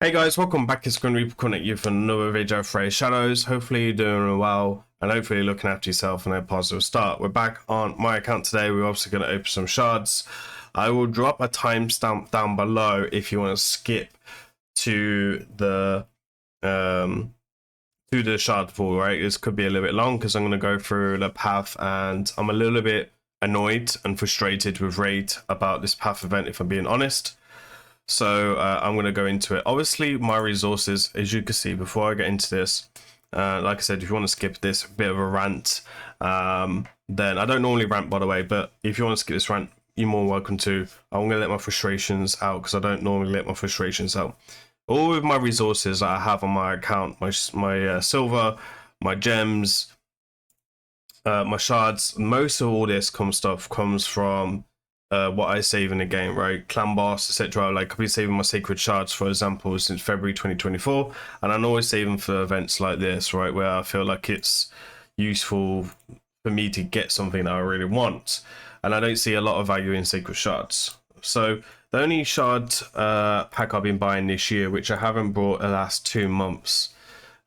Hey guys, welcome back. It's grimreaper coming at you for another video of Raidshadowlegends. Hopefully you're doing well and hopefully you're looking after yourself and a positive start. We're back on my account today. We're obviously going to open some shards. I will drop a timestamp down below if you want to skip to the shard pool, right? This could be a little bit long because I'm going to go through the path and I'm a little bit annoyed and frustrated with Raid about this path event, if I'm being honest. So I'm going to go into it. Obviously, my resources, as you can see, before I get into this, like I said, if you want to skip this, a bit of a rant, then I don't normally rant, by the way, but if you want to skip this rant, you're more welcome to. I'm going to let my frustrations out because I don't normally let my frustrations out. All of my resources that I have on my account, my silver, my gems, my shards, most of all this stuff comes from what I save in the game, right? Clan boss, etc. Like I've been saving my sacred shards, for example, since February 2024, and I'm always saving for events like this, right, where I feel like it's useful for me to get something that I really want, and I don't see a lot of value in sacred shards. So the only shard pack I've been buying this year, which I haven't bought the last 2 months,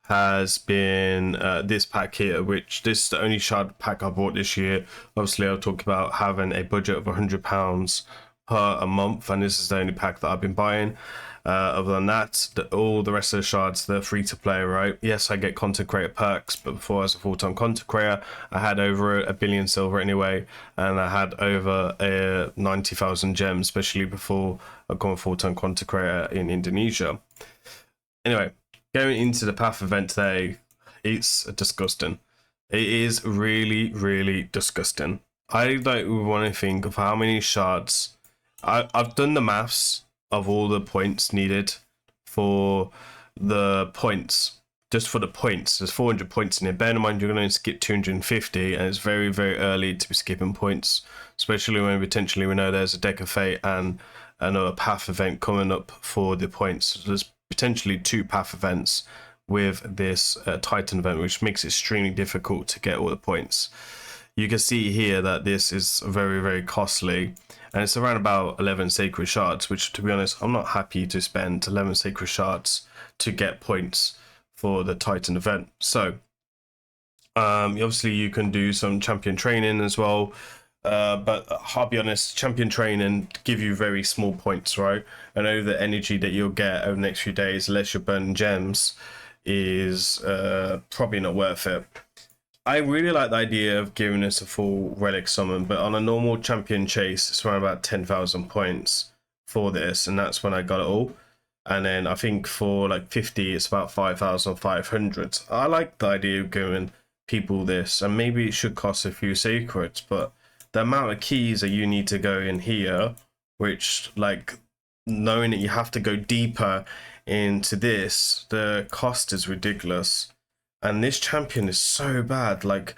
has been this pack here, which this is the only shard pack I bought this year. Obviously I'll talk about having a budget of £100 per a month, and this is the only pack that I've been buying. Other than that, all the rest of the shards, they're free to play, right? Yes, I get content creator perks, but before I was a full-time content creator, I had over a billion silver anyway, and I had over 90,000 gems, especially before I got a full-time content creator in Indonesia. Anyway, going into the path event today, it's disgusting. It is really, really disgusting. I don't want to think of how many shards. I've done the maths of all the points needed for the points. Just for the points, there's 400 points in it. Bear in mind, you're going to skip 250, and it's very, very early to be skipping points, especially when potentially we know there's a deck of fate and another path event coming up for the points. So there's potentially 2 path events with this Titan event, which makes it extremely difficult to get all the points. You can see here that this is very, very costly, and it's around about 11 sacred shards, which, to be honest, I'm not happy to spend 11 sacred shards to get points for the Titan event. So obviously you can do some champion training as well, but I'll be honest, champion training give you very small points, right? I know the energy that you'll get over the next few days, unless you're burning gems, is probably not worth it. I really like the idea of giving us a full relic summon, but on a normal champion chase, it's around about 10,000 points for this, and that's when I got it all. And then I think for like 50, it's about 5,500. I like the idea of giving people this, and maybe it should cost a few secrets, but the amount of keys that you need to go in here, which, like, knowing that you have to go deeper into this, the cost is ridiculous. And this champion is so bad. Like,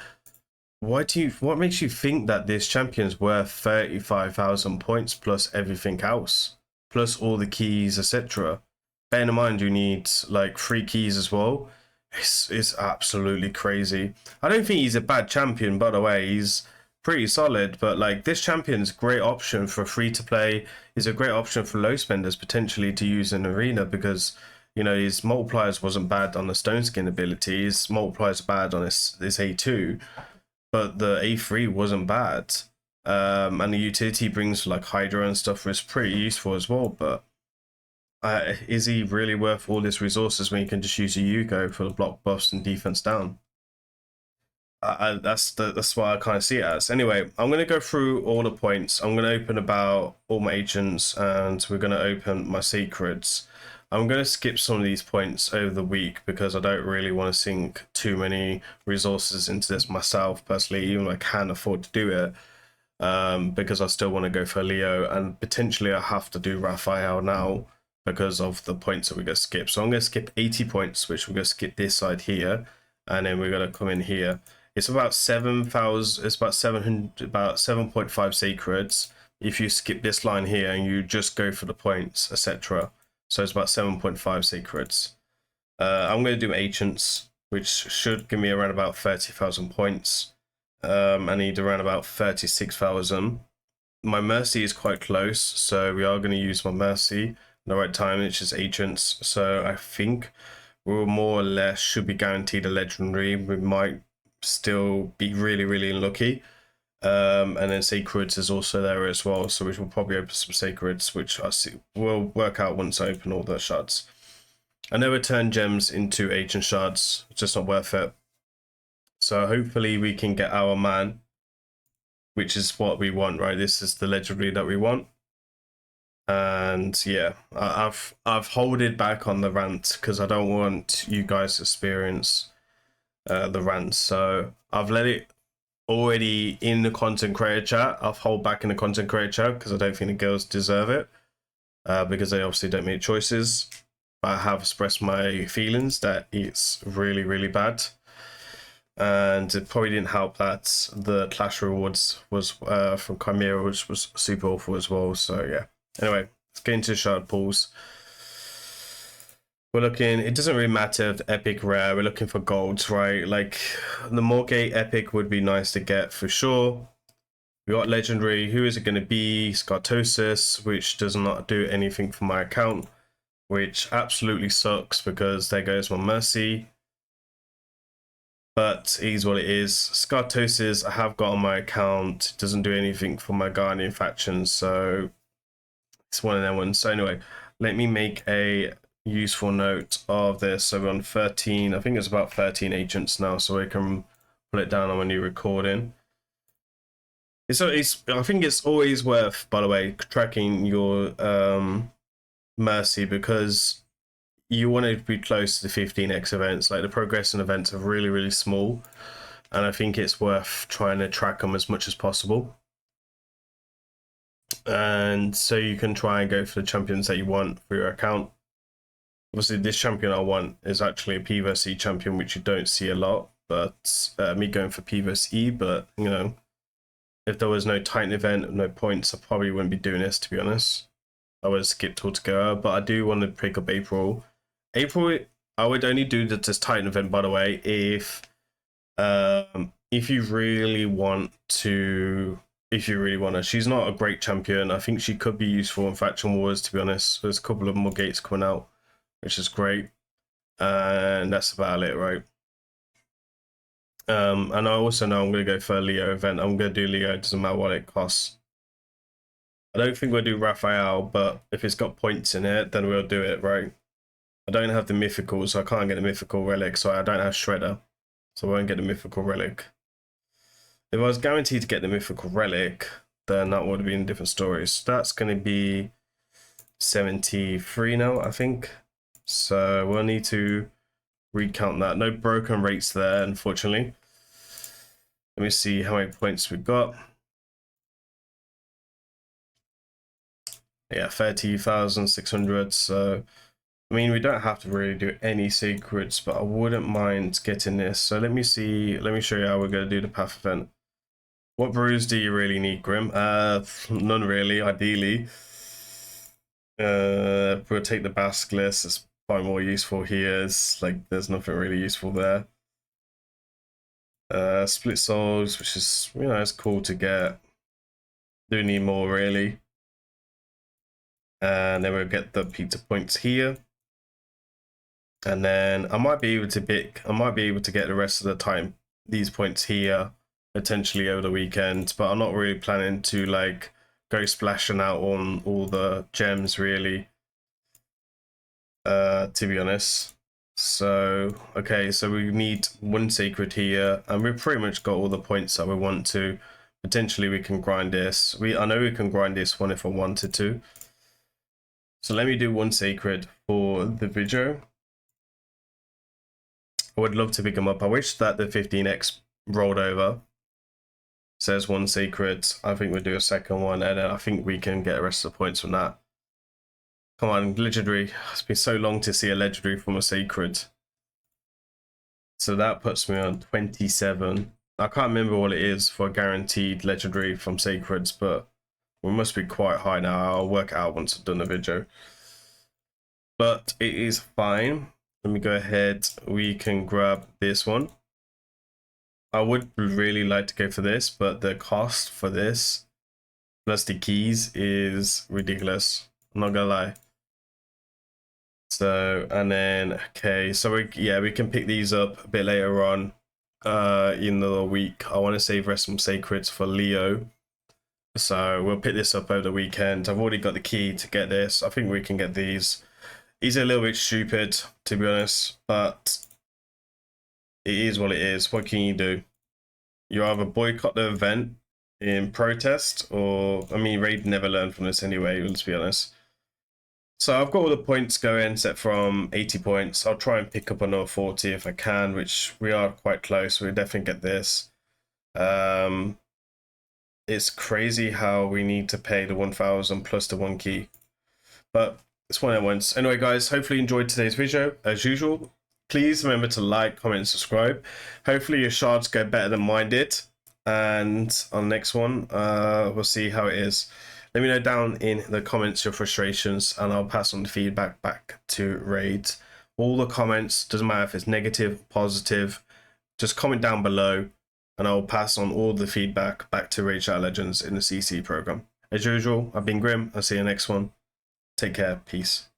what makes you think that this champion's worth 35,000 points plus everything else, plus all the keys, etc.? Bear in mind, you need like 3 keys as well. It's absolutely crazy. I don't think he's a bad champion, by the way. He's pretty solid, but like, this champion's a great option for free to play. Is a great option for low spenders potentially to use in arena, because, you know, his multipliers wasn't bad on the stone skin ability. His multipliers bad on his A2, but the A3 wasn't bad. And the utility brings like Hydra and stuff was pretty useful as well. But is he really worth all his resources when you can just use a Yugo for the block buffs and defense down? That's why I kind of see it as. Anyway, I'm going to go through all the points. I'm going to open about all my agents, and we're going to open my secrets. I'm going to skip some of these points over the week because I don't really want to sink too many resources into this myself personally, even though I can afford to do it, because I still want to go for Leo, and potentially I have to do Raphael now because of the points that we're going to skip. So I'm going to skip 80 points, which we're going to skip this side here, and then we're going to come in here. It's about 7,000. It's about 700, about 7.5 sacreds if you skip this line here and you just go for the points, etc. So it's about 7.5 secrets. I'm going to do ancients, which should give me around about 30,000 points. I need around about 36,000. My mercy is quite close, so we are going to use my mercy. the right time, which is agents. So I think we more or less should be guaranteed a legendary. We might still be really, really unlucky. And then sacreds is also there as well, so we will probably open some sacreds, which I see will work out once I open all the shards. I never turn gems into agent shards, it's just not worth it. So hopefully we can get our man, which is what we want, right? This is the legendary that we want. And yeah, I've holded back on the rant because I don't want you guys to experience the rant. So I've let it already in the content creator chat. I've held back in the content creator chat because I don't think the girls deserve it, because they obviously don't make choices. But I have expressed my feelings that it's really, really bad. And it probably didn't help that the clash rewards was from Chimera, which was super awful as well. So yeah. Anyway, let's get into shard pools. We're looking, it doesn't really matter if the epic rare, we're looking for golds, right? Like the Morgate epic would be nice to get for sure. We got legendary, who is it going to be? Scartosis, which does not do anything for my account, which absolutely sucks because there goes my mercy. But it is what it is. Scartosis I have got on my account, doesn't do anything for my Guardian faction, so it's one of them ones. So anyway, let me make a useful note of this. So we're on 13, I think it's about 13 agents now, so we can put it down on a new recording. I think it's always worth, by the way, tracking your mercy, because you want to be close to the 15x events. Like the progression events are really, really small, and I think it's worth trying to track them as much as possible. And so you can try and go for the champions that you want for your account. Obviously, this champion I want is actually a P vs E champion, which you don't see a lot. But me going for P vs E, but you know, if there was no Titan event, no points, I probably wouldn't be doing this, to be honest. I would have skipped altogether. But I do want to pick up April. April, I would only do this Titan event, by the way, if you really want to. If you really want to. She's not a great champion. I think she could be useful in Faction Wars, to be honest. There's a couple of more gates coming out, which is great. And that's about it, right? And I also know I'm going to go for a Leo event. I'm going to do Leo, it doesn't matter what it costs. I don't think we'll do Raphael, but if it's got points in it, then we'll do it, right? I don't have the mythical, so I can't get a mythical relic, so I don't have Shredder. So I won't get a mythical relic. If I was guaranteed to get the mythical relic, then that would have been different stories. That's going to be 73 now, I think. So we'll need to recount that. No broken rates there, unfortunately. Let me see how many points we got. Yeah, 30,600. So, I mean, we don't have to really do any secrets, but I wouldn't mind getting this. So let me see. Let me show you how we're going to do the path event. What brews do you really need, Grim? None really, ideally. We'll take the Basilisk. It's far more useful here. It's like there's nothing really useful there. Split souls, which is, you know, it's cool to get. Do need more really. And then we'll get the pizza points here. And then I might be able to get the rest of the time these points here potentially over the weekend, but I'm not really planning to like go splashing out on all the gems really, to be honest. So okay, so we need one sacred here, and we've pretty much got all the points that we want to. Potentially we can grind this. I know we can grind this one if I wanted to. So let me do one sacred for the video. I would love to pick them up. I wish that the 15x rolled over. Says one sacred. I think we'll do a second one, and then I think we can get the rest of the points from that. Come on, legendary. It's been so long to see a legendary from a sacred. So that puts me on 27. I can't remember what it is for a guaranteed legendary from sacreds, but we must be quite high now. I'll work it out once I've done the video. But it is fine. Let me go ahead. We can grab this one. I would really like to go for this, but the cost for this plus the keys is ridiculous. I'm not gonna lie. So, and then, okay, so we can pick these up a bit later on in the week. I want to save Rest from Sacreds for Leo. So we'll pick this up over the weekend. I've already got the key to get this. I think we can get these. These are a little bit stupid, to be honest, but it is what it is. What can you do? You either boycott the event in protest, or, I mean, Raid never learned from this anyway, let's be honest. So I've got all the points going set from 80 points. I'll try and pick up another 40 if I can, which we are quite close. We'll definitely get this. It's crazy how we need to pay the 1,000 plus the 1 key. But it's one of the ones. Anyway, guys, hopefully you enjoyed today's video. As usual, please remember to like, comment, and subscribe. Hopefully your shards go better than mine did. And on the next one, we'll see how it is. Let me know down in the comments your frustrations, and I'll pass on the feedback back to Raid. All the comments, doesn't matter if it's negative, positive, just comment down below, and I'll pass on all the feedback back to Raidshadowlegends in the CC program. As usual, I've been Grim. I'll see you next one. Take care. Peace.